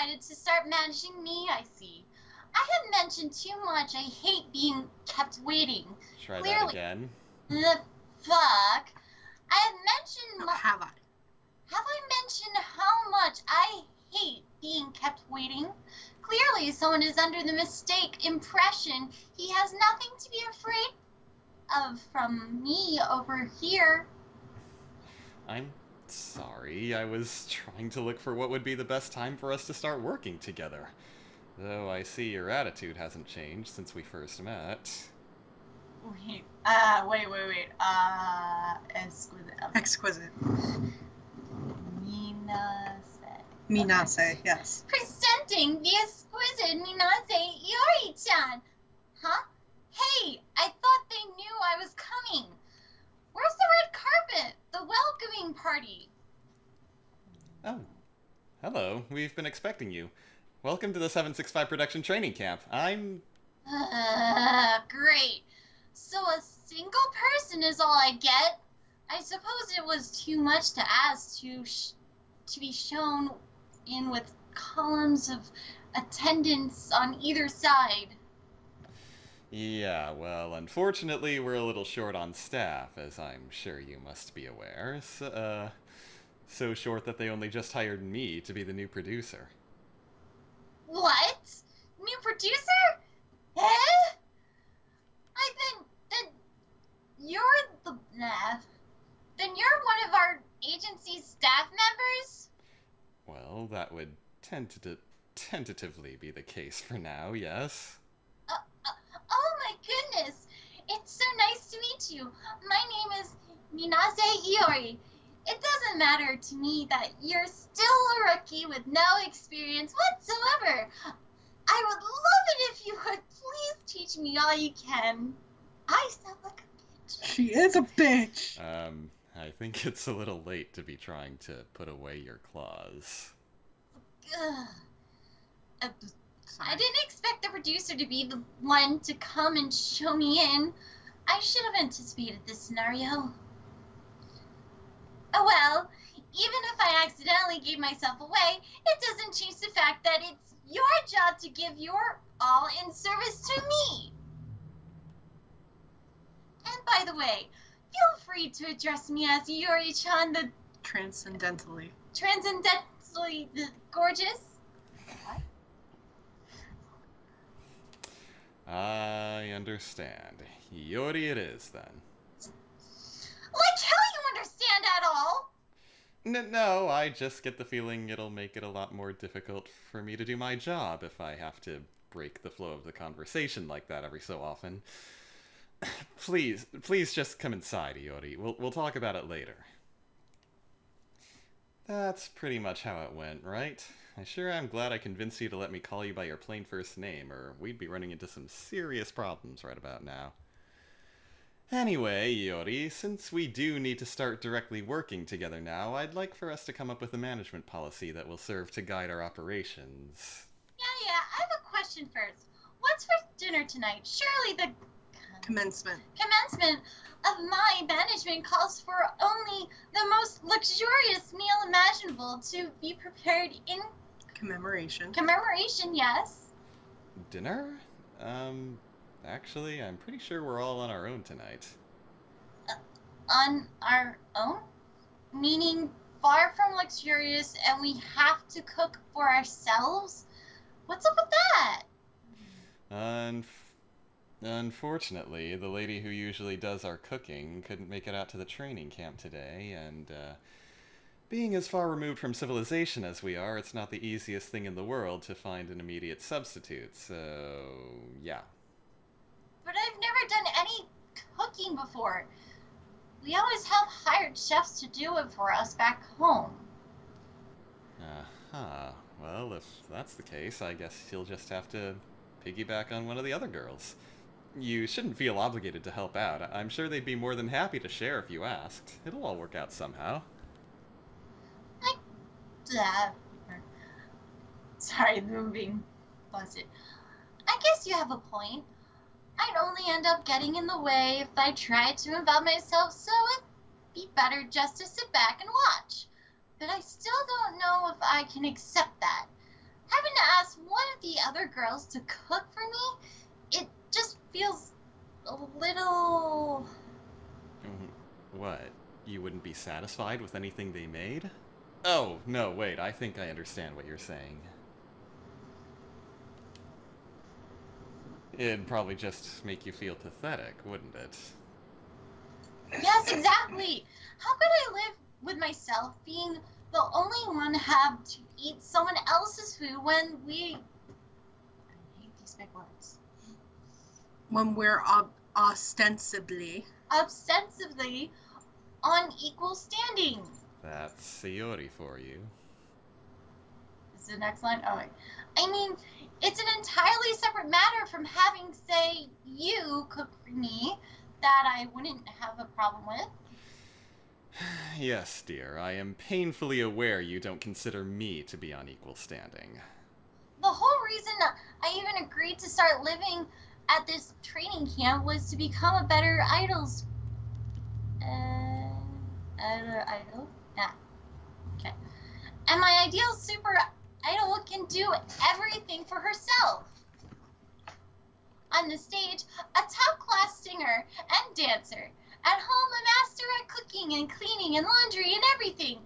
decided to start managing me, I see. I have mentioned too much. I hate being kept waiting. Try Clearly, that again. The fuck? I have mentioned... Have I? Have I mentioned how much I hate being kept waiting? Clearly, someone is under the mistake impression he has nothing to be afraid of from me over here. I'm sorry. I was trying to look for what would be the best time for us to start working together. Though I see your attitude hasn't changed since we first met. Wait. Exquisite. Exquisite. Minase. Yes. Presenting the exquisite Minase Iori-chan. Huh? Hey, I thought they knew I was coming. Where's the red carpet? The welcoming party. Oh. Hello. We've been expecting you. Welcome to the 765 Production Training Camp. I'm... Great. So a single person is all I get? I suppose it was too much to ask to be shown in with columns of attendance on either side. Yeah, well, unfortunately, we're a little short on staff, as I'm sure you must be aware. So short that they only just hired me to be the new producer. What? New producer? Eh? Then you're one of our agency's staff members? Well, that would tentatively be the case for now, yes. Oh my goodness! It's so nice to meet you. My name is Minase Iori. It doesn't matter to me that you're still a rookie with no experience whatsoever. I would love it if you would please teach me all you can. I sound like a bitch. She is a bitch! I think it's a little late to be trying to put away your claws. I didn't expect the producer to be the one to come and show me in. I should have anticipated this scenario. Oh well, even if I accidentally gave myself away, it doesn't change the fact that it's your job to give your all in service to me. And by the way, feel free to address me as Iori-chan the... Transcendentally gorgeous. What? I understand. Iori it is, then. Like how you understand at all? No, I just get the feeling it'll make it a lot more difficult for me to do my job if I have to break the flow of the conversation like that every so often. Please just come inside, Iori. We'll talk about it later. That's pretty much how it went, right? I sure am glad I convinced you to let me call you by your plain first name, or we'd be running into some serious problems right about now. Anyway, Iori, since we do need to start directly working together now, I'd like for us to come up with a management policy that will serve to guide our operations. Yeah, I have a question first. What's for dinner tonight? Surely the... Commencement of my management calls for only the most luxurious meal imaginable to be prepared in... Commemoration, yes. Dinner? Actually, I'm pretty sure we're all on our own tonight. On our own? Meaning far from luxurious and we have to cook for ourselves? What's up with that? Unfortunately, the lady who usually does our cooking couldn't make it out to the training camp today, and, being as far removed from civilization as we are, it's not the easiest thing in the world to find an immediate substitute, so, yeah. But I've never done any cooking before. We always have hired chefs to do it for us back home. Well, if that's the case, I guess you'll just have to piggyback on one of the other girls. You shouldn't feel obligated to help out. I'm sure they'd be more than happy to share if you asked. It'll all work out somehow. Sorry, moving. Busted. I guess you have a point. I'd only end up getting in the way if I tried to involve myself, so it'd be better just to sit back and watch. But I still don't know if I can accept that. having to ask one of the other girls to cook for me, it just feels a little... What? You wouldn't be satisfied with anything they made? Oh, no, wait, I think I understand what you're saying. It'd probably just make you feel pathetic, wouldn't it? Yes, exactly. How could I live with myself being the only one to have to eat someone else's food when we... I hate these big words. When we're ostensibly On equal standing. That's Iori for you. Is the next line? Oh, wait. I mean, it's an entirely separate matter from having, say, you cook for me that I wouldn't have a problem with. Yes, dear, I am painfully aware you don't consider me to be on equal standing. The whole reason I even agreed to start living at this training camp was to become a better idol? Yeah. Okay. And my ideal super idol can do everything for herself. On the stage, a top-class singer and dancer. At home, a master at cooking and cleaning and laundry and everything.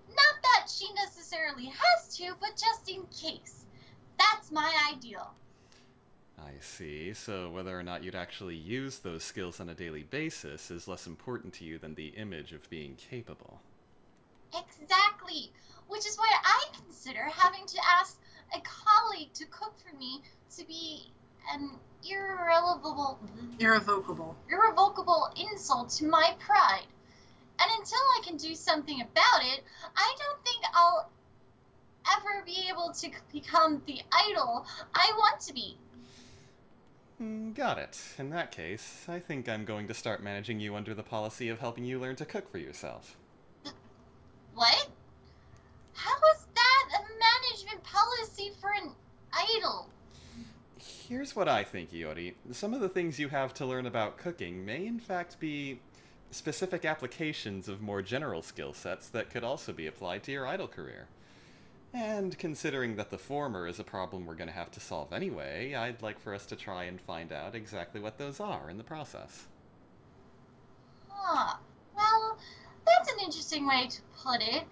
Not that she necessarily has to, but just in case. That's my ideal. I see, so whether or not you'd actually use those skills on a daily basis is less important to you than the image of being capable. Exactly. Which is why I consider having to ask a colleague to cook for me to be an irrevocable insult to my pride. And until I can do something about it, I don't think I'll ever be able to become the idol I want to be. Got it. In that case, I think I'm going to start managing you under the policy of helping you learn to cook for yourself. What? How is that a management policy for an idol? Here's what I think, Iori. Some of the things you have to learn about cooking may in fact be specific applications of more general skill sets that could also be applied to your idol career. And considering that the former is a problem we're going to have to solve anyway, I'd like for us to try and find out exactly what those are in the process. Huh. Well, that's an interesting way to put it.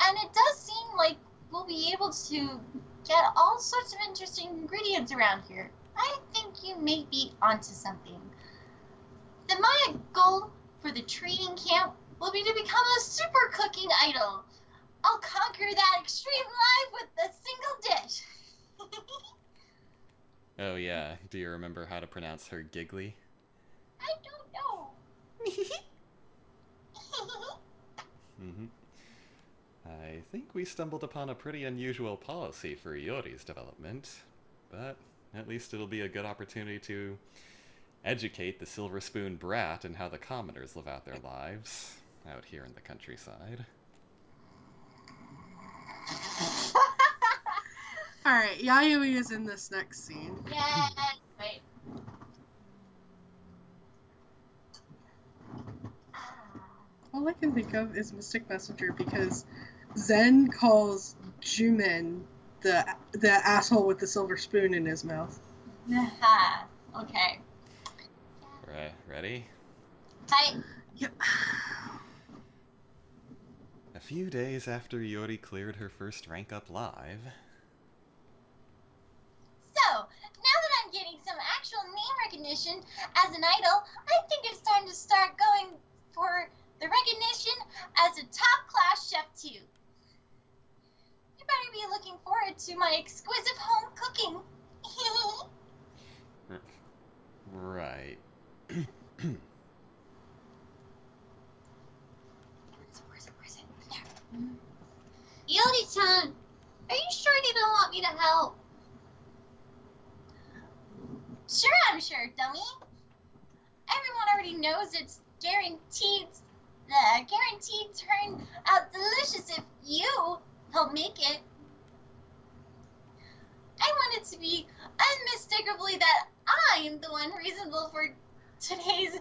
And it does seem like we'll be able to get all sorts of interesting ingredients around here. I think you may be onto something. Then my goal for the training camp will be to become a super cooking idol. I'll conquer that extreme life with a single dish. Oh yeah, do you remember how to pronounce her giggly? I don't know. I think we stumbled upon a pretty unusual policy for Iori's development, but at least it'll be a good opportunity to educate the Silver Spoon brat in how the commoners live out their lives out here in the countryside. Alright, Yayoi is in this next scene. Yeah, wait. All I can think of is Mystic Messenger because Zen calls Jumin the asshole with the silver spoon in his mouth. Okay. Right, ready? Hi. Yep. A few days after Iori cleared her first rank up live... So, now that I'm getting some actual name recognition as an idol, I think it's time to start going for the recognition as a top-class chef, too. You better be looking forward to my exquisite home cooking. Right. Where's it? There. Iori-chan, are you sure you don't want me to help? Sure, I'm sure, dummy. Everyone already knows it's guaranteed turn out delicious if you help make it. I want it to be unmistakably that I am the one responsible for today's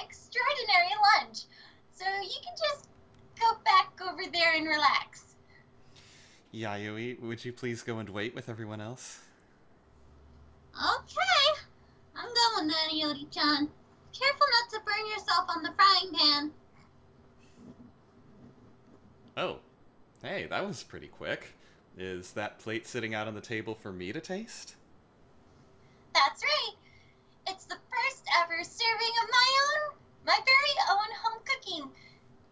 extraordinary lunch. So you can just go back over there and relax. Yayoi, would you please go and wait with everyone else? Okay. I'm going then, Iori-chan. Careful not to burn yourself on the frying pan. Oh, hey, that was pretty quick. Is that plate sitting out on the table for me to taste? That's right. It's the first ever serving of my very own home cooking.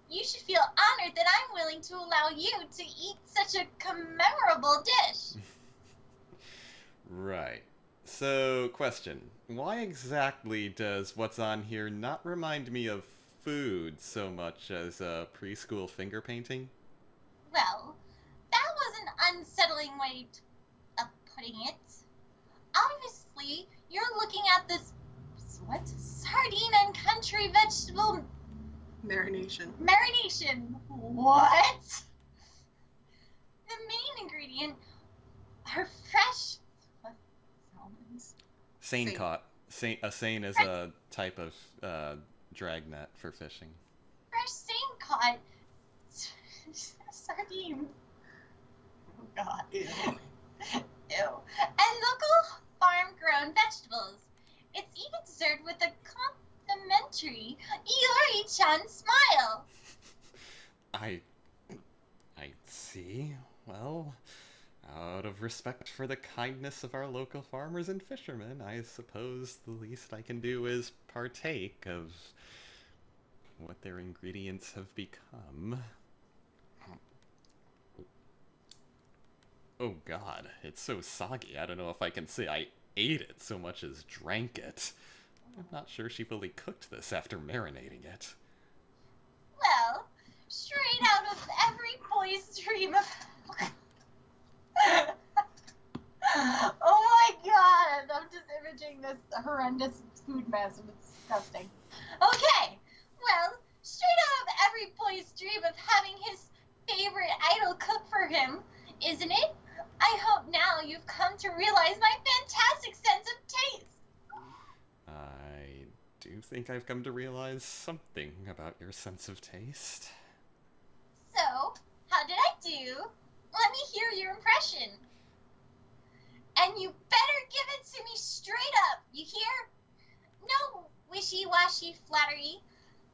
You should feel honored that I'm willing to allow you to eat such a commemorable dish. Right. So, question. Why exactly does what's on here not remind me of food so much as a preschool finger painting? Well, that was an unsettling way of putting it. Obviously, you're looking at this, what? Sardine and country vegetable Marination. marination. What? The main ingredient are fresh salmons. Seine Seine. caught. A seine is a type of dragnet for fishing. Fresh seine caught sardines. Oh god. Ew. Ew. And local farm-grown vegetables. It's even served with a complimentary Iori-chan smile. I see. Well, out of respect for the kindness of our local farmers and fishermen, I suppose the least I can do is partake of what their ingredients have become. Oh god, it's so soggy. I don't know if I can say I ate it so much as drank it. I'm not sure she fully cooked this after marinating it. Well, straight out of every boy's dream of... Oh my god, I'm just imaging this horrendous food mess and it's disgusting. Okay, well, straight out of every boy's dream of having his favorite idol cook for him, isn't it? I hope now you've come to realize my fantastic sense of taste. I do think I've come to realize something about your sense of taste. So, how did I do? Let me hear your impression. And you better give it to me straight up, you hear? No wishy-washy flattery.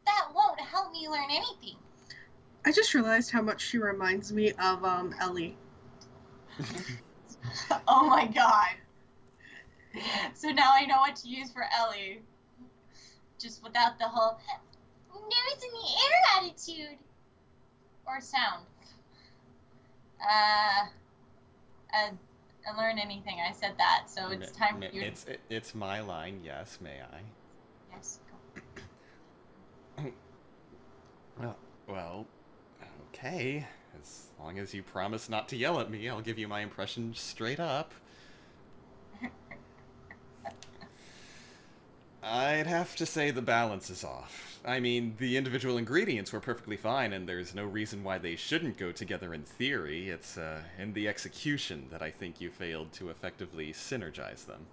That won't help me learn anything. I just realized how much she reminds me of Ellie. Oh my god. So now I know what to use for Ellie. Just without the whole nose in the air attitude. Or sound. I learn anything. I said that, so it's time for you to... It's my line, yes, may I? Yes, Oh, well, okay. As long as you promise not to yell at me, I'll give you my impression straight up. I'd have to say the balance is off. I mean, the individual ingredients were perfectly fine, and there's no reason why they shouldn't go together in theory. It's in the execution that I think you failed to effectively synergize them.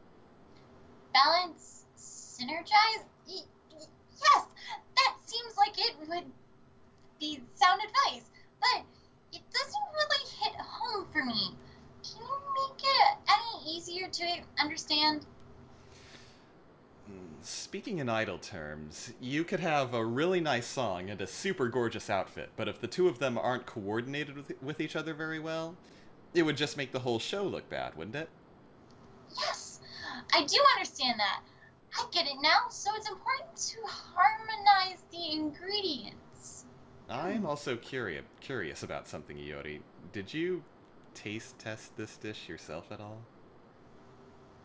Balance, synergize? Yes, that seems like it would be sound advice, but it doesn't really hit home for me. Can you make it any easier to understand? Speaking in idol terms, you could have a really nice song and a super gorgeous outfit, but if the two of them aren't coordinated with each other very well, it would just make the whole show look bad, wouldn't it? Yes, I do understand that. I get it now, so it's important to harmonize the ingredients. I'm also curious about something, Iori. Did you taste test this dish yourself at all?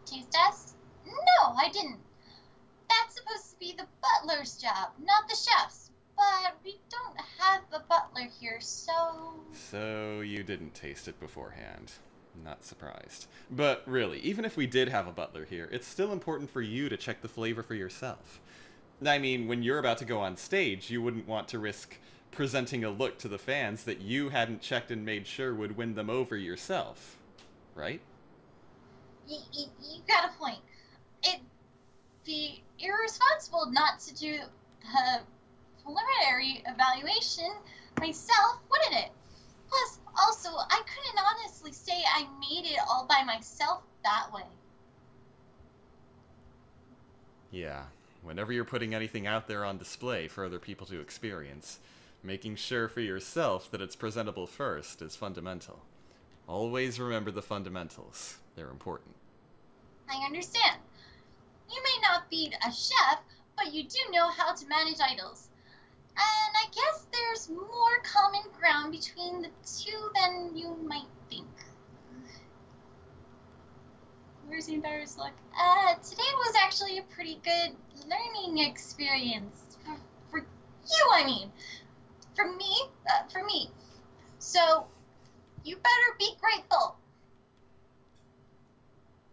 Taste test? No, I didn't. That's supposed to be the butler's job, not the chef's. But we don't have a butler here, so... So you didn't taste it beforehand. Not surprised. But really, even if we did have a butler here, it's still important for you to check the flavor for yourself. I mean, when you're about to go on stage, you wouldn't want to risk presenting a look to the fans that you hadn't checked and made sure would win them over yourself. Right? You got a point. It'd be irresponsible not to do the preliminary evaluation myself, wouldn't it? Plus, Also, I couldn't honestly say I made it all by myself that way. Yeah, whenever you're putting anything out there on display for other people to experience, making sure for yourself that it's presentable first is fundamental. Always remember the fundamentals. They're important. I understand. You may not be a chef, but you do know how to manage idols. And I guess there's more common ground between the two than you might think. Where's the embarrassed look? Today was actually a pretty good learning experience. For you, I mean. For me. So, you better be grateful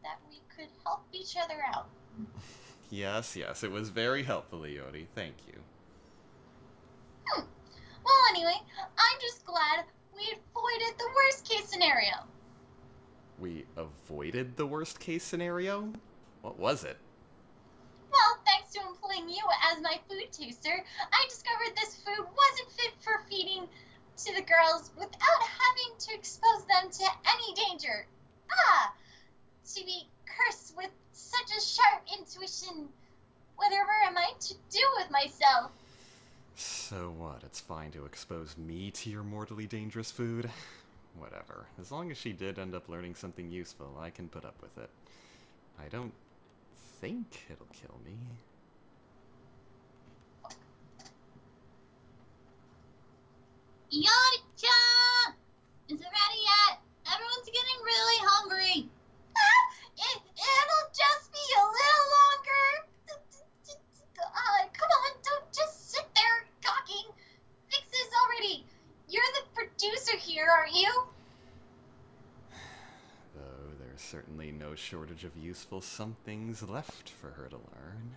that we could help each other out. Yes, it was very helpful, Iori. Thank you. Well, anyway, I'm just glad we avoided the worst case scenario. We avoided the worst case scenario? What was it? Well, thanks to employing you as my food taster, I discovered this food wasn't fit for feeding to the girls without having to expose them to any danger. To be cursed with such a sharp intuition. Whatever am I to do with myself? So what, it's fine to expose me to your mortally dangerous food? Whatever. As long as she did end up learning something useful, I can put up with it. I don't think it'll kill me. Iori-chan! Is it ready yet? Everyone's getting really hungry. It'll just be a little longer. Come on, don't just sit there gawking. Fix this already. You're the producer here, aren't you? Though there's certainly no shortage of useful somethings left for her to learn.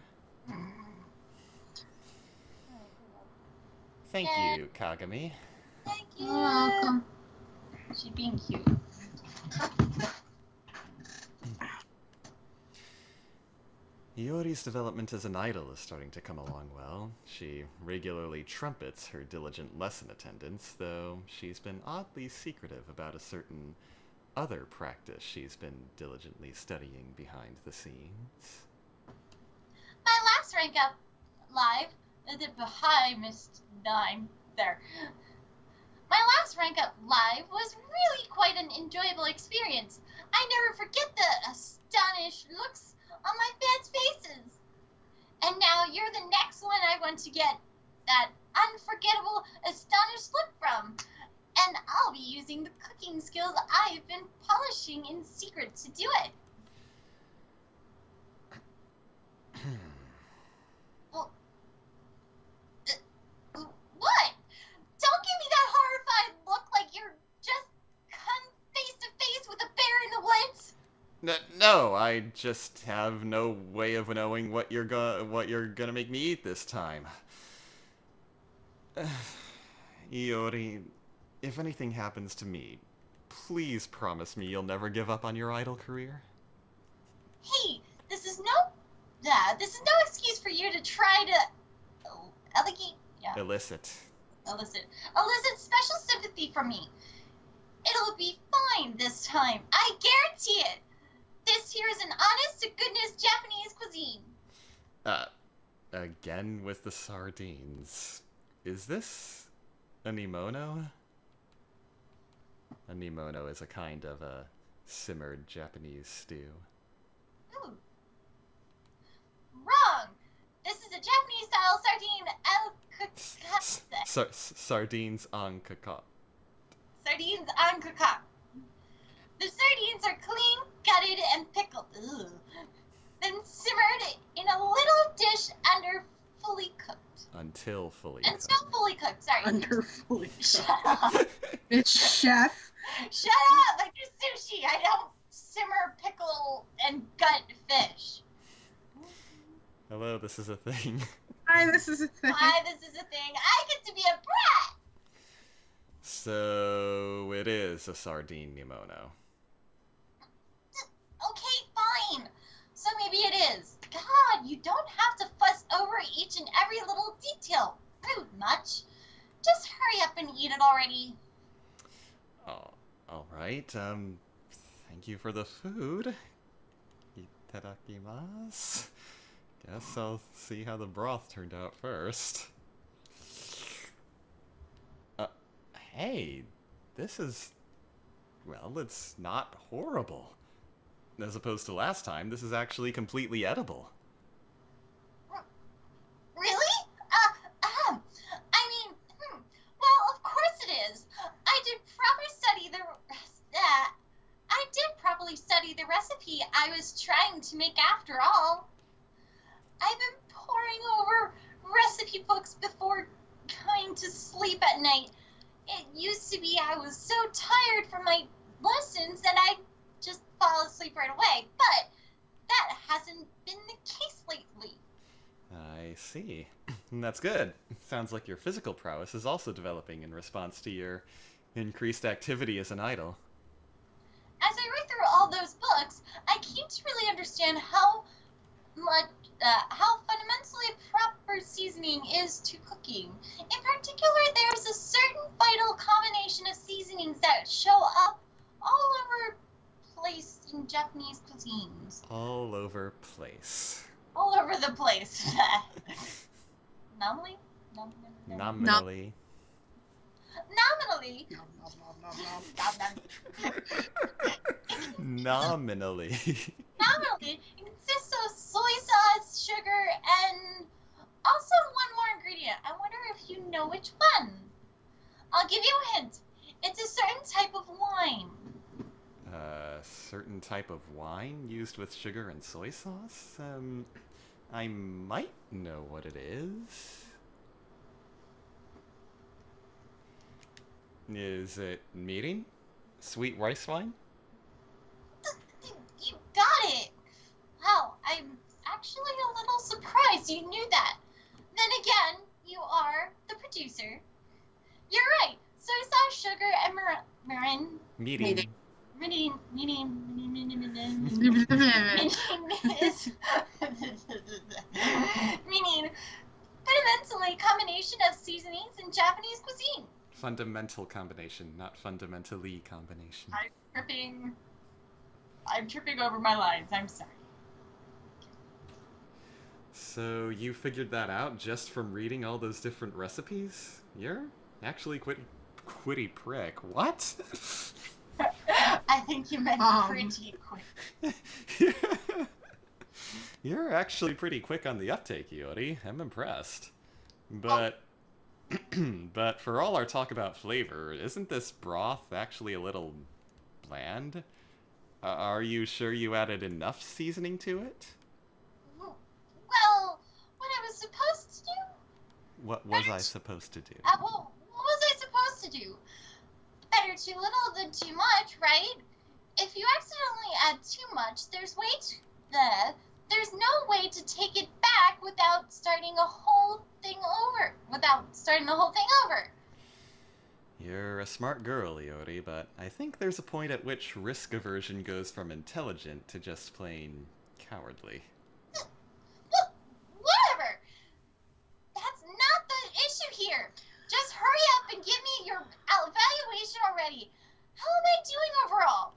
Thank you, Kagami. Thank you. You're welcome. She's being cute. Iori's development as an idol is starting to come along well. She regularly trumpets her diligent lesson attendance, though she's been oddly secretive about a certain other practice she's been diligently studying behind the scenes. My last rank up live, behind Missed 9 there. My last rank up live was really quite an enjoyable experience. I never forget the astonished looks on my fans' faces. And now you're the next one I want to get that unforgettable, astonished look from. And I'll be using the cooking skills I've been polishing in secret to do it. Well, what? Don't give me that horrified look like you're just come face to face with a bear in the woods. No, I just have no way of knowing what you're gonna make me eat this time. Iori, if anything happens to me, please promise me you'll never give up on your idol career. Hey, this is no excuse for you to try to elicit special sympathy from me. It'll be fine this time. I guarantee it. This here is an honest-to-goodness Japanese cuisine. Again with the sardines. Is this a nimono? A nimono is a kind of a simmered Japanese stew. Ooh. Wrong. This is a Japanese-style sardine Sardines en cocotte. Sardines en cocotte. The sardines are clean, gutted, and pickled. Ugh. Then simmered in a little dish Until fully cooked, sorry. Under fully Shut cooked. up. It's chef. Shut up! I do sushi. I don't simmer, pickle, and gut fish. Hello, this is a thing. Hi, this is a thing. Hi, this is a thing. I get to be a brat! So it is a sardine nimono. Okay, fine. So maybe it is. God, you don't have to fuss over each and every little detail. Rude much. Just hurry up and eat it already. Aw, right. Thank you for the food. Itadakimasu. Guess I'll see how the broth turned out first. Hey, this is... well, it's not horrible. As opposed to last time, this is actually completely edible. Really? Well, of course it is. I did probably study the recipe I was trying to make after all. I've been poring over recipe books before going to sleep at night. It used to be I was so tired from my lessons that I'd just fall asleep right away, but that hasn't been the case lately. I see. That's good. Sounds like your physical prowess is also developing in response to your increased activity as an idol. As I read through all those books, I came to really understand how fundamentally proper seasoning is to cooking. In particular, there's a certain vital combination of seasonings that show up all over place in Japanese cuisines. All over place. All over the place. Nominally? Nominally. Nominally. Nominally. Nominally, it consists of soy sauce, sugar, and also one more ingredient. I wonder if you know which one. I'll give you a hint. It's a certain type of wine. Certain type of wine used with sugar and soy sauce? I might know what it is. Is it mirin? Sweet rice wine? You got it. Wow, I'm actually a little surprised you knew that. Then again, you are the producer. You're right. Soy sauce, sugar, and mirin. Mirin. Meaning fundamentally combination of seasonings in Japanese cuisine. Fundamental combination, not fundamentally combination. I'm tripping over my lines. I'm sorry. So you figured that out just from reading all those different recipes? You're actually quitty prick. What? I think you meant pretty quick. You're actually pretty quick on the uptake, Iori. I'm impressed. But but for all our talk about flavor, isn't this broth actually a little bland? Are you sure you added enough seasoning to it? Well, what I was supposed to do? What was I supposed to do? What was I supposed to do? Better too little than too much, right? If you accidentally add too much, there's no way to take it back without starting the whole thing over. You're a smart girl, Iori, but I think there's a point at which risk aversion goes from intelligent to just plain cowardly. Look, whatever. That's not the issue here. Just hurry up and give me your evaluation already. How am I doing overall?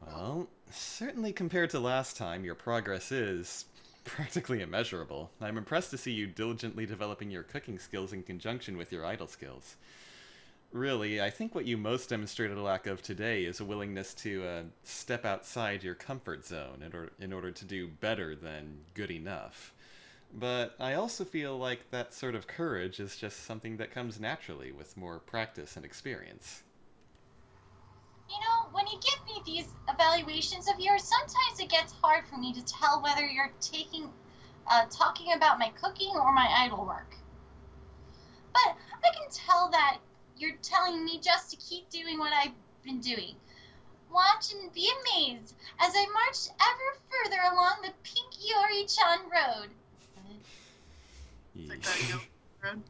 Well, certainly compared to last time, your progress is practically immeasurable. I'm impressed to see you diligently developing your cooking skills in conjunction with your idol skills. Really, I think what you most demonstrated a lack of today is a willingness to step outside your comfort zone in order to do better than good enough. But I also feel like that sort of courage is just something that comes naturally with more practice and experience. You know, when you give me these evaluations of yours, sometimes it gets hard for me to tell whether you're talking about my cooking or my idol work. But I can tell that you're telling me just to keep doing what I've been doing. Watch and be amazed as I march ever further along the pink Iori-chan road. It's like that yellow road.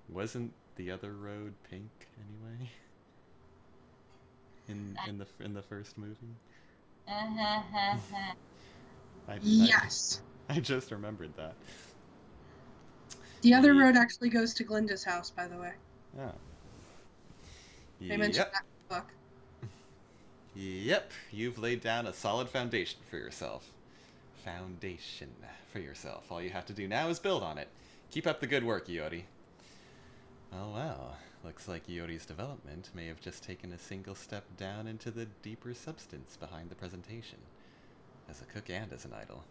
Wasn't the other road pink anyway? In the first movie? Yes. I just remembered that. The other road actually goes to Glinda's house, by the way. Oh. They mentioned that in the book. Yep, you've laid down a solid foundation for yourself. All you have to do now is build on it. Keep up the good work, Iori. Oh well, looks like Iori's development may have just taken a single step down into the deeper substance behind the presentation. As a cook and as an idol.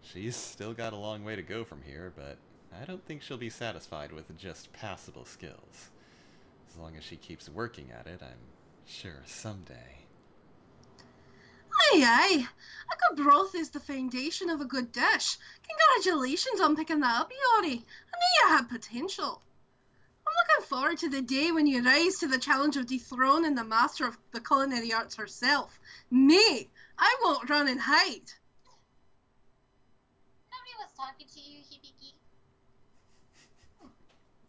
She's still got a long way to go from here, but I don't think she'll be satisfied with just passable skills. As long as she keeps working at it, I'm sure someday. Aye, aye. A good broth is the foundation of a good dish. Congratulations on picking that up, Iori. I knew you had potential. I'm looking forward to the day when you rise to the challenge of dethroning the master of the culinary arts herself. Me, I won't run and hide. Nobody was talking to you, Hibiki.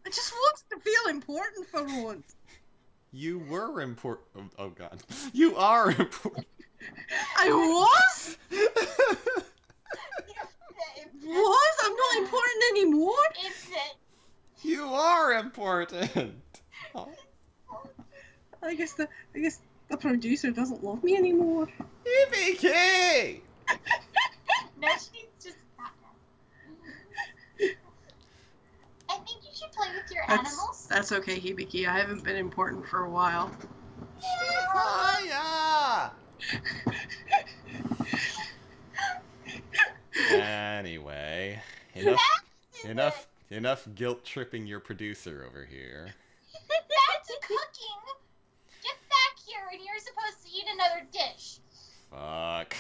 I just want to feel important for once. You were important. Oh god. You are important. I was? Was? I'm not important anymore? Is it? You are important. Oh. I guess the producer doesn't love me anymore. Hibiki! No, she needs to stop that. I think you should play with your animals. That's okay, Hibiki. I haven't been important for a while. Hiya! Anyway, enough guilt tripping your producer over here. Back to cooking. Get back here and you're supposed to eat another dish. Fuck.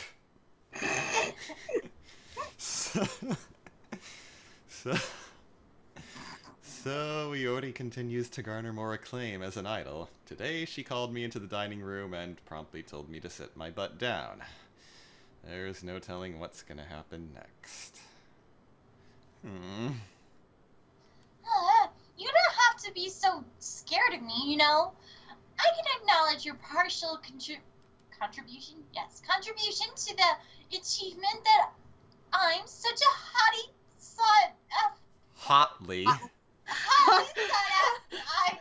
So Iori continues to garner more acclaim as an idol. Today she called me into the dining room and promptly told me to sit my butt down. There's no telling what's gonna happen next. You don't have to be so scared of me, you know. I can acknowledge your partial contribution to the achievement that I'm such a hottie Hotly. I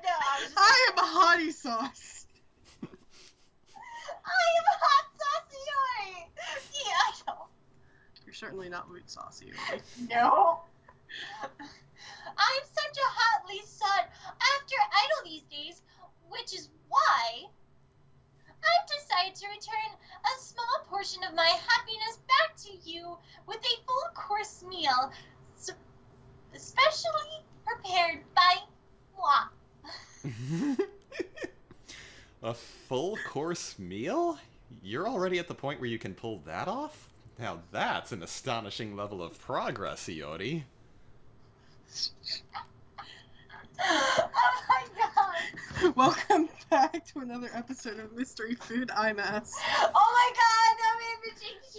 know. I am a hottie sauce. I am a hot sauce Iori. Yeah, I know. You're certainly not root saucy. Right? No. I'm such a hotly sought after idol these days, which is why I've decided to return a small portion of my happiness back to you with a full course meal, especially prepared by moi. A full course meal? You're already at the point where you can pull that off? Now that's an astonishing level of progress, Iori. Oh my god. Welcome back to another episode of Mystery Food IMAS. Oh my god, that made me jinx.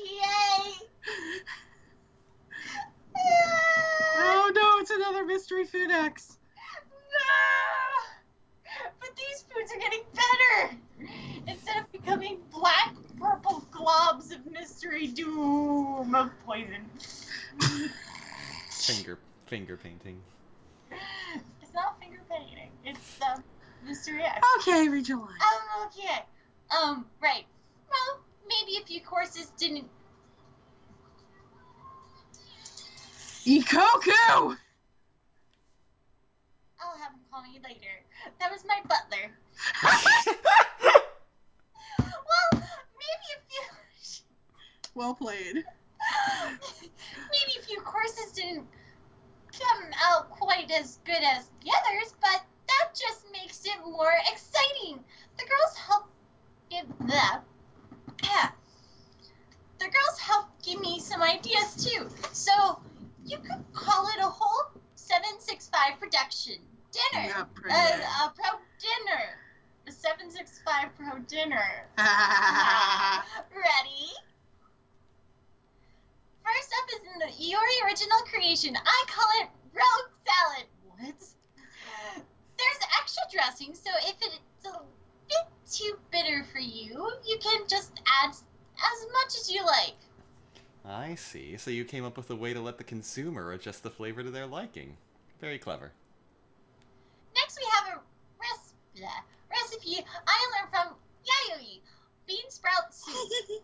Oh no, it's another Mystery Food X. No! But these foods are getting better! Instead of becoming black, purple globs of mystery doom of poison. Finger painting. It's not finger painting. It's Mystery X. Okay, read your line. Okay. Right. Well, maybe a few courses didn't. Ikoku! I'll have him call me later. That was my butler. Well, maybe a few. Well played. Maybe a few courses didn't come out quite as good as the others, but that just makes it more exciting. The girls help give me some ideas too. So you could call it a whole 765 production dinner. Yeah, pretty A pro dinner. A 765 pro dinner. Ready? First up is in the Iori original creation. I call it rogue salad. What? There's extra dressing, so if it's a bit too bitter for you, you can just add as much as you like. I see. So you came up with a way to let the consumer adjust the flavor to their liking. Very clever. Next we have a recipe I learned from Yayoi, bean sprout soup.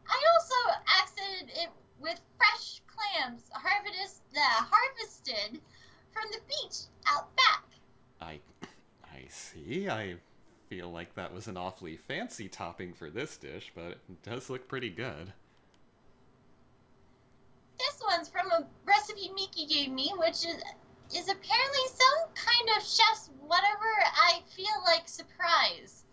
I also accented it with fresh clams harvested from the beach out back. I see. I feel like that was an awfully fancy topping for this dish, but it does look pretty good. This one's from a recipe Miki gave me, which is apparently some kind of chef's whatever I feel like surprise.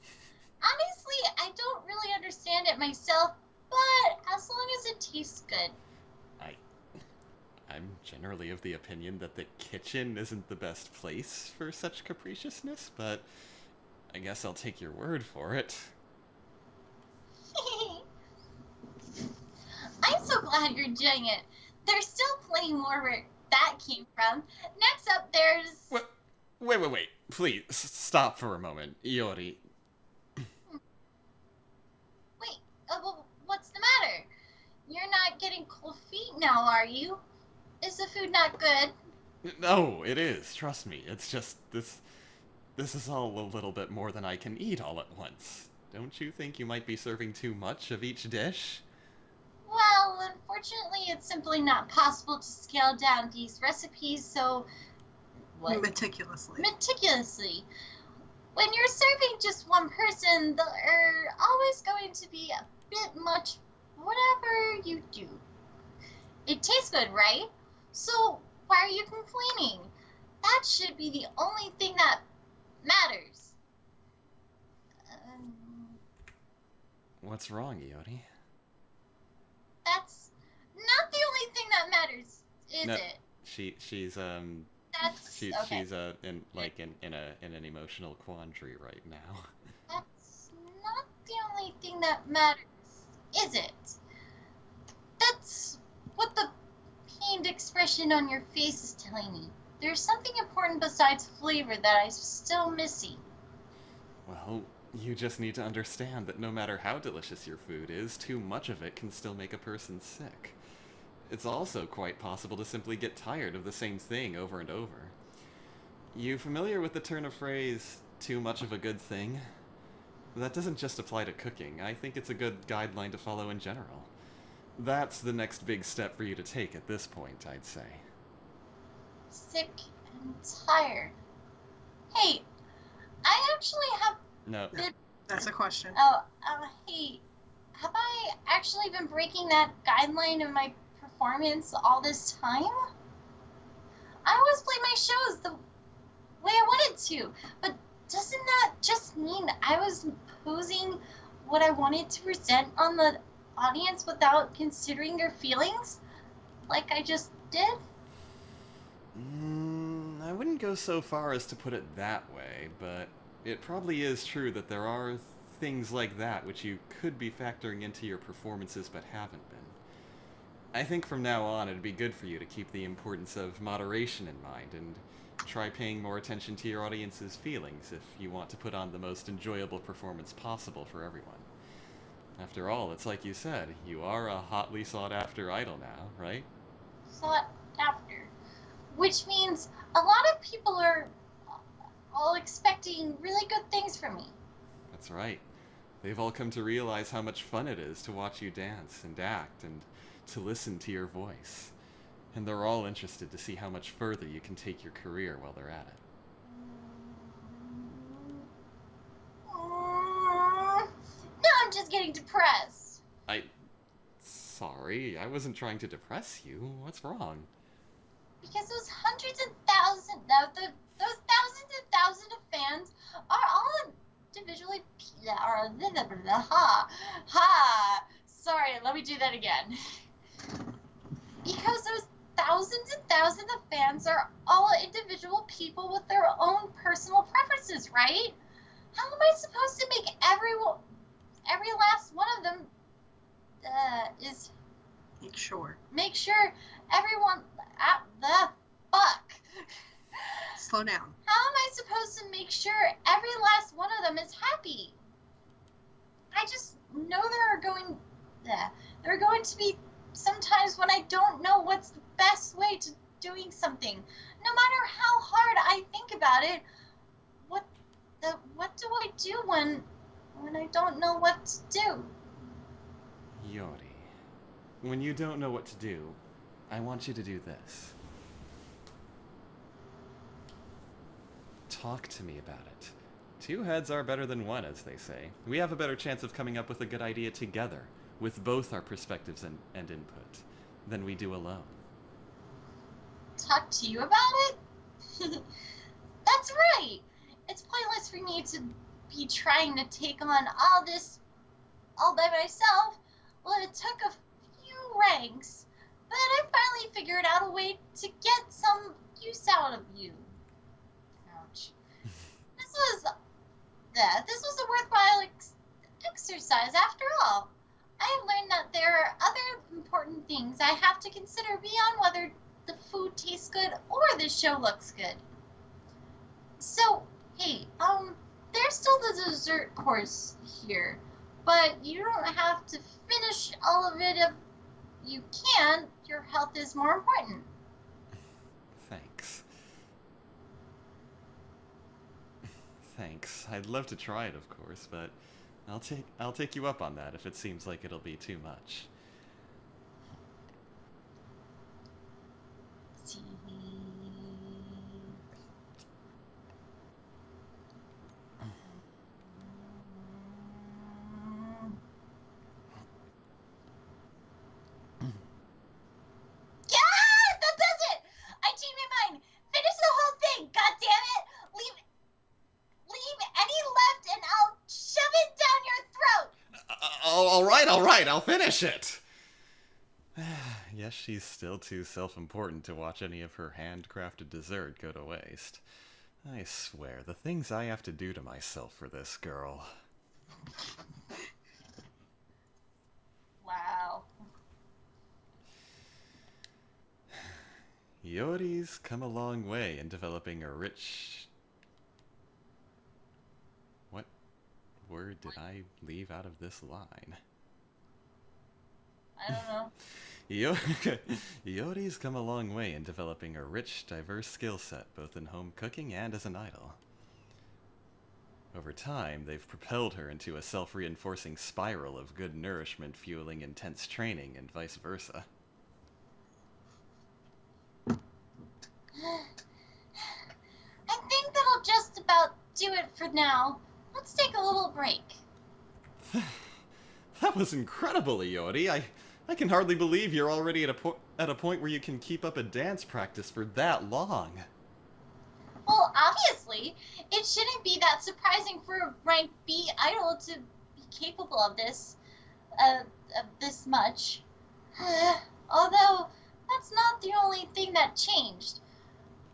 Honestly, I don't really understand it myself, but as long as it tastes good. I'm generally of the opinion that the kitchen isn't the best place for such capriciousness, but I guess I'll take your word for it. I'm so glad you're enjoying it. There's still plenty more where that came from. Next up, there's... Wait. Please, stop for a moment. Iori. Wait, well, what's the matter? You're not getting cold feet now, are you? Is the food not good? No, it is. Trust me. It's just this is all a little bit more than I can eat all at once. Don't you think you might be serving too much of each dish? Well, unfortunately, it's simply not possible to scale down these recipes so... What? Meticulously. When you're serving just one person, they're always going to be a bit much whatever you do. It tastes good, right? So, why are you complaining? That should be the only thing that matters. What's wrong, Iori? That's not the only thing that matters, is No, it? She's Okay. she's in an emotional quandary right now. That's not the only thing that matters, is it? That's what the pained expression on your face is telling me. There's something important besides flavor that I'm still missing. Well, you just need to understand that no matter how delicious your food is, too much of it can still make a person sick. It's also quite possible to simply get tired of the same thing over and over. You familiar with the turn of phrase, too much of a good thing? That doesn't just apply to cooking. I think it's a good guideline to follow in general. That's the next big step for you to take at this point, I'd say. Sick and tired. Hey, I actually have... No. That's a question. Hey, have I actually been breaking that guideline of my performance all this time? I always play my shows the way I wanted to, but doesn't that just mean I was imposing what I wanted to present on the audience without considering their feelings? Like I just did? I wouldn't go so far as to put it that way, but it probably is true that there are things like that which you could be factoring into your performances but haven't been. I think from now on it'd be good for you to keep the importance of moderation in mind and try paying more attention to your audience's feelings if you want to put on the most enjoyable performance possible for everyone. After all, it's like you said, you are a hotly sought-after idol now, right? Sought after. Which means a lot of people are all expecting really good things from me. That's right. They've all come to realize how much fun it is to watch you dance and act and to listen to your voice. And they're all interested to see how much further you can take your career while they're at it. Now I'm just getting depressed. Sorry, I wasn't trying to depress you. What's wrong? Because those hundreds and thousands, those thousands and thousands of fans are all individually, sorry, let me do that again. Because those thousands and thousands of fans are all individual people with their own personal preferences, right? How am I supposed to make every last one of them make sure everyone the fuck? Slow down. How am I supposed to make sure every last one of them is happy? I just know there are going to be sometimes when I don't know what's the best way to doing something. No matter how hard I think about it, what What do I do when I don't know what to do? Iori, when you don't know what to do, I want you to do this. Talk to me about it. Two heads are better than one, as they say. We have a better chance of coming up with a good idea together, with both our perspectives and input, than we do alone. Talk to you about it? That's right! It's pointless for me to be trying to take on all this all by myself. Well, it took a few ranks, but I finally figured out a way to get some use out of you. Ouch. This was a worthwhile exercise after all. I have learned that there are other important things I have to consider beyond whether the food tastes good or the show looks good. So, hey, there's still the dessert course here, but you don't have to finish all of it if you can. Your health is more important. Thanks. Thanks. I'd love to try it, of course, but I'll take you up on that if it seems like it'll be too much. All right, I'll finish it! Yes, she's still too self-important to watch any of her handcrafted dessert go to waste. I swear, the things I have to do to myself for this girl. Wow. Iori's come a long way in developing a rich... What word did I leave out of this line? I don't know. Iori's come a long way in developing a rich, diverse skill set, both in home cooking and as an idol. Over time, they've propelled her into a self-reinforcing spiral of good nourishment fueling intense training and vice versa. I think that'll just about do it for now. Let's take a little break. That was incredible, Iori. I can hardly believe you're already at a point where you can keep up a dance practice for that long. Well, obviously, it shouldn't be that surprising for a rank B idol to be capable of this much. Although, that's not the only thing that changed.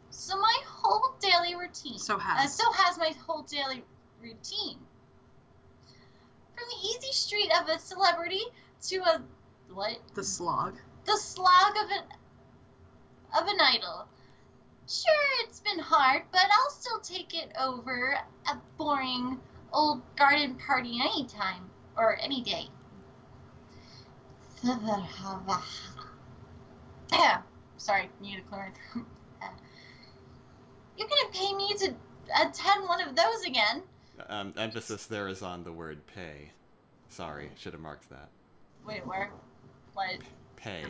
So my whole daily routine. So has my whole daily routine. From the easy street of a celebrity to a what? The slog. The slog of an idol. Sure, it's been hard, but I'll still take it over a boring old garden party anytime or any day. Sorry, need to clear my throat. You're gonna pay me to attend one of those again. Emphasis there is on the word pay. Sorry, should have marked that. Wait, where? What? Pay.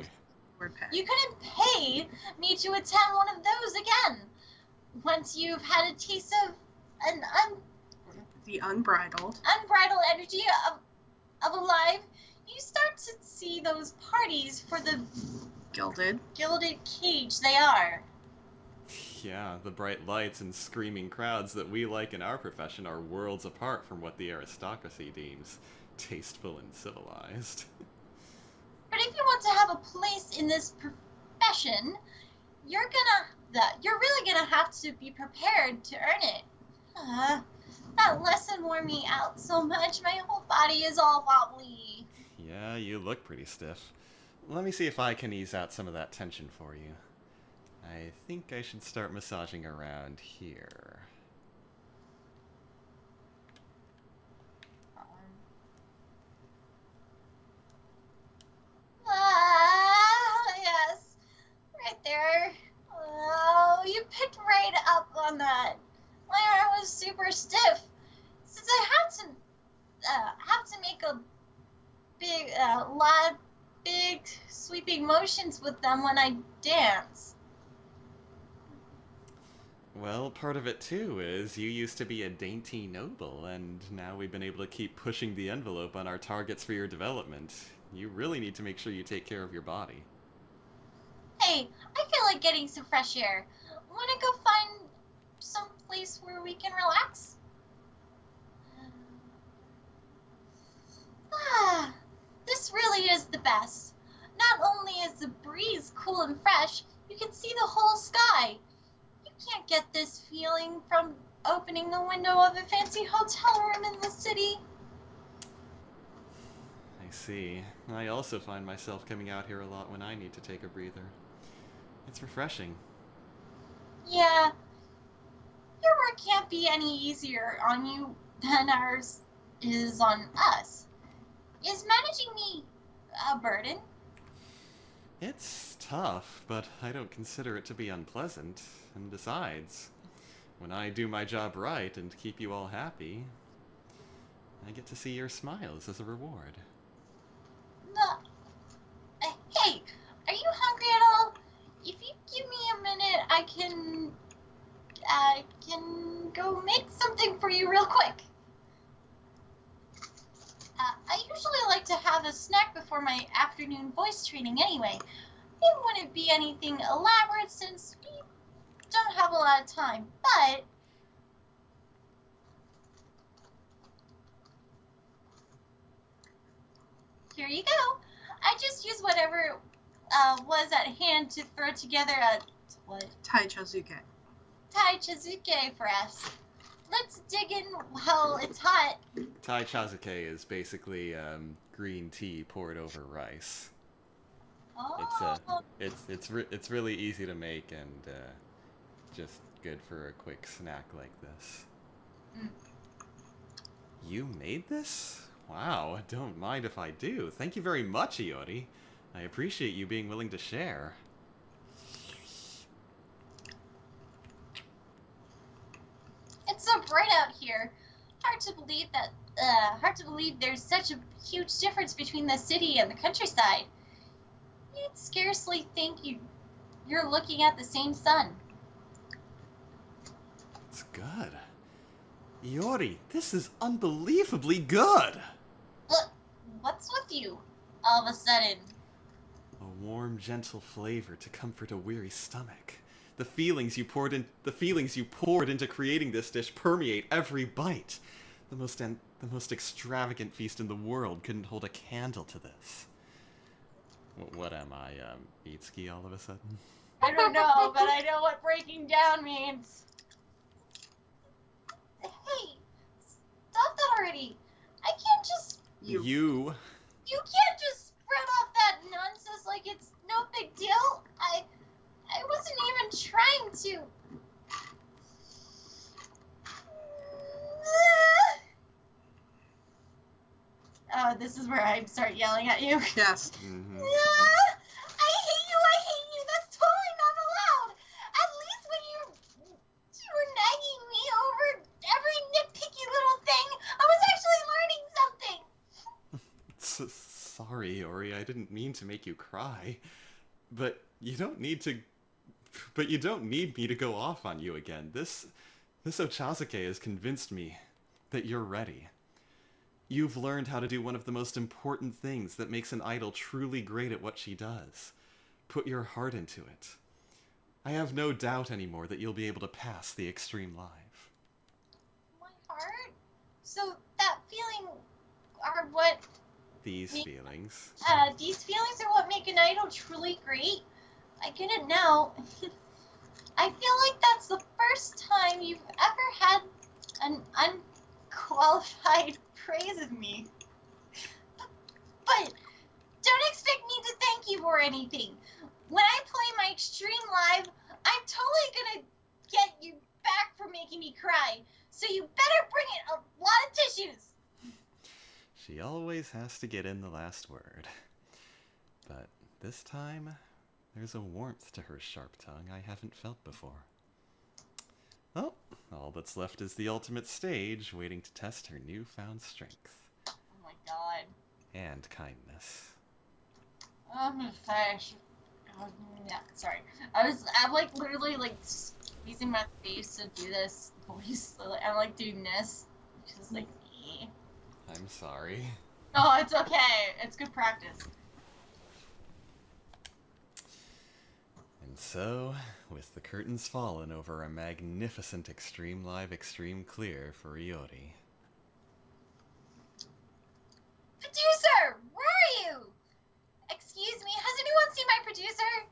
Word pay. You couldn't pay me to attend one of those again. Once you've had a taste of the unbridled energy of a life, you start to see those parties for the gilded cage they are. Yeah, the bright lights and screaming crowds that we like in our profession are worlds apart from what the aristocracy deems tasteful and civilized. But if you want to have a place in this profession, you're really gonna have to be prepared to earn it. That lesson wore me out so much, my whole body is all wobbly. Yeah, you look pretty stiff. Let me see if I can ease out some of that tension for you. I think I should start massaging around here. Yes. Right there. Oh, you picked right up on that. My arm was super stiff. have to make a lot big sweeping motions with them when I dance. Well, part of it too is you used to be a dainty noble, and now we've been able to keep pushing the envelope on our targets for your development. You really need to make sure you take care of your body. Hey, I feel like getting some fresh air. Wanna go find some place where we can relax? Ah, this really is the best. Not only is the breeze cool and fresh, you can see the whole sky. You can't get this feeling from opening the window of a fancy hotel room in the city. I see. I also find myself coming out here a lot when I need to take a breather. It's refreshing. Yeah, your work can't be any easier on you than ours is on us. Is managing me a burden? It's tough, but I don't consider it to be unpleasant. And besides, when I do my job right and keep you all happy, I get to see your smiles as a reward. No. Hey, are you hungry at all? If you give me a minute, I can go make something for you real quick. I usually like to have a snack before my afternoon voice training anyway. It wouldn't be anything elaborate since we don't have a lot of time, but here you go. I just used whatever was at hand to throw together a what? Tai Chazuke. Tai Chazuke for us. Let's dig in while it's hot. Tai chazuke is basically green tea poured over rice. Oh. It's really easy to make and just good for a quick snack like this. Mm. You made this? Wow, don't mind if I do. Thank you very much, Iori. I appreciate you being willing to share. It's so bright out here. Hard to believe there's such a huge difference between the city and the countryside. You'd scarcely think you're looking at the same sun. It's good. Iori, this is unbelievably good! Look, what's with you all of a sudden? A warm, gentle flavor to comfort a weary stomach. The feelings you poured into creating this dish permeate every bite. The most extravagant feast in the world couldn't hold a candle to this. What am I, Itsuki all of a sudden? I don't know, but I know what breaking down means. Hey, stop that already. I can't just... You You can't just spread off that nonsense like it's no big deal. I wasn't even trying to. Oh, this is where I start yelling at you. Yes. Mm-hmm. I hate you, that's totally not allowed. At least when you were nagging me over every nitpicky little thing, I was actually learning something. Sorry, Iori, I didn't mean to make you cry. But you don't need me to go off on you again. This Ochazuke has convinced me that you're ready. You've learned how to do one of the most important things that makes an idol truly great at what she does. Put your heart into it. I have no doubt anymore that you'll be able to pass the Extreme Live. My heart? So that feeling are what... These feelings. These feelings are what make an idol truly great? I get it now. I feel like that's the first time you've ever had an unqualified praise of me. But don't expect me to thank you or anything. When I play my Extreme Live, I'm totally gonna get you back for making me cry. So you better bring it a lot of tissues. She always has to get in the last word. But this time, there's a warmth to her sharp tongue I haven't felt before. Well, all that's left is the ultimate stage, waiting to test her newfound strength. and kindness. I'm sorry. Yeah, sorry. I'm like literally like using my face to do this voice. So, like, I'm like doing this, which is like, eh. I'm sorry. Oh, it's okay. It's good practice. And so, with the curtains fallen over a magnificent Extreme Live Extreme Clear for Iori. Producer, where are you? Excuse me, has anyone seen my producer?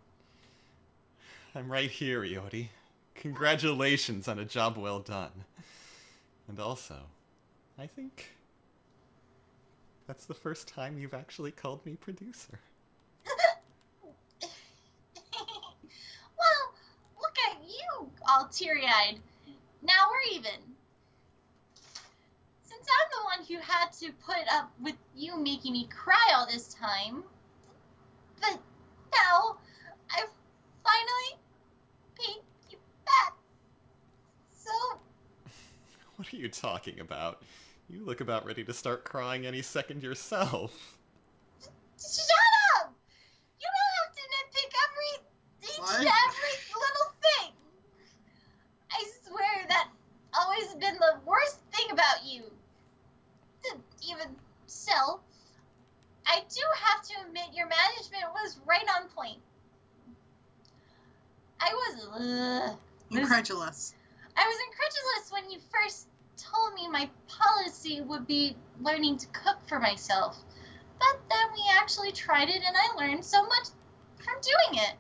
I'm right here, Iori. Congratulations on a job well done. And also, I think that's the first time you've actually called me producer. Well, look at you, all teary-eyed. Now we're even. Since I'm the one who had to put up with you making me cry all this time, but now I've finally paid you back. So, What are you talking about? You look about ready to start crying any second yourself. shut up! You don't have to nitpick each and every little thing. I swear that always been the worst thing about you. Even so, I do have to admit your management was right on point. I was Incredulous. when you first told me my policy would be learning to cook for myself. But then we actually tried it and I learned so much from doing it.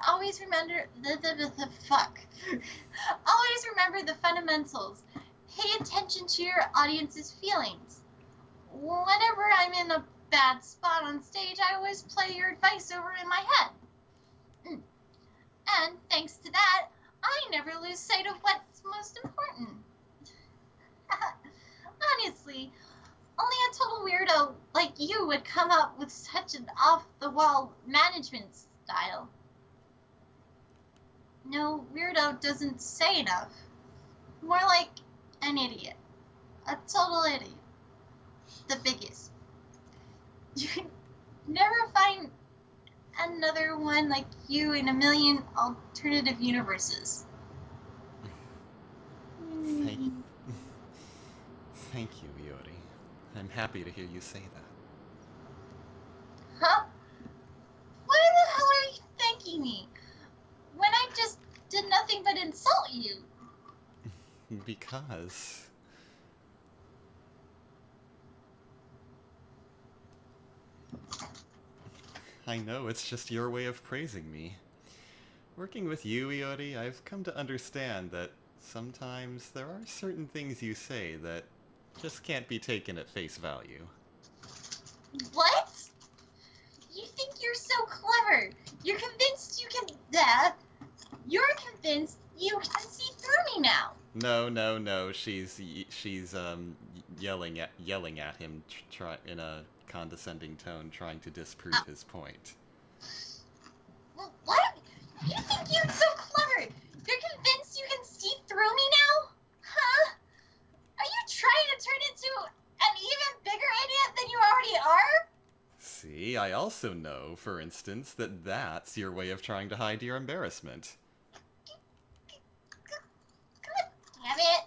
Always remember the fuck. Always remember the fundamentals. Pay attention to your audience's feelings. Whenever I'm in a bad spot on stage, I always play your advice over in my head. And thanks to that, I never lose sight of what's most important. Honestly, only a total weirdo like you would come up with such an off-the-wall management style. No, weirdo doesn't say enough. More like an idiot. A total idiot. The biggest. You can never find another one like you in a million alternative universes. Thank you, Iori. I'm happy to hear you say that. Huh? Why the hell are you thanking me? When I just did nothing but insult you. Because... I know it's just your way of praising me. Working with you, Iori, I've come to understand that sometimes there are certain things you say that just can't be taken at face value. What? You think you're so clever. You're convinced you can... You're convinced you can see through me now. No. She's yelling at him in a condescending tone, trying to disprove his point. What? You think you're so clever? You're convinced you can see through me now? Huh? Are you trying to turn into an even bigger idiot than you already are? See, I also know, for instance, that that's your way of trying to hide your embarrassment. God damn it.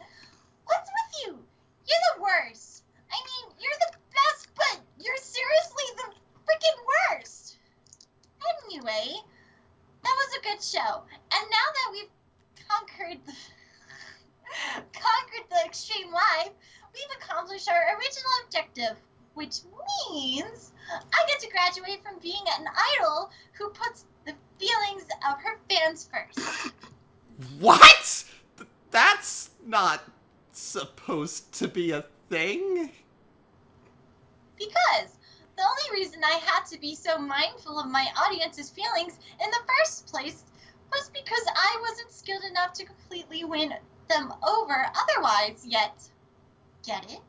What's with you? You're the worst. I mean, you're the best, but you're seriously the freaking worst. Anyway, that was a good show. And now that we've conquered the extreme life, we've accomplished our original objective, which means I get to graduate from being an idol who puts the feelings of her fans first. What? That's not supposed to be a thing? Because the only reason I had to be so mindful of my audience's feelings in the first place was because I wasn't skilled enough to completely win them over otherwise yet. Get it?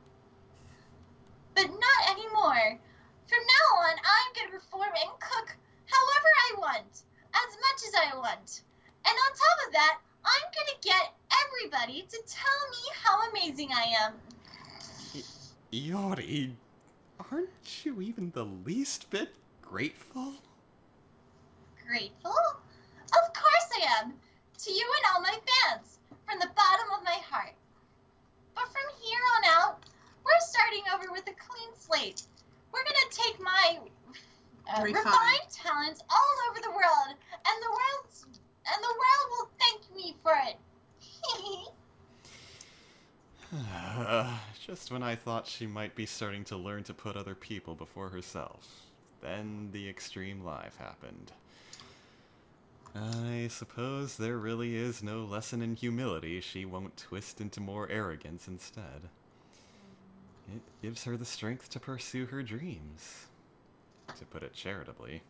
But not anymore. From now on, I'm going to perform and cook however I want, as much as I want. And on top of that, I'm going to get everybody to tell me how amazing I am. Iori, Aren't you even the least bit grateful? Grateful? Of course I am! To you and all my fans, from the bottom of my heart. But from here on out, we're starting over with a clean slate. We're gonna take my refined talents all over the world, and the world will thank me for it. Just when I thought she might be starting to learn to put other people before herself, then the extreme life happened. I suppose there really is no lesson in humility she won't twist into more arrogance instead. It gives her the strength to pursue her dreams, to put it charitably.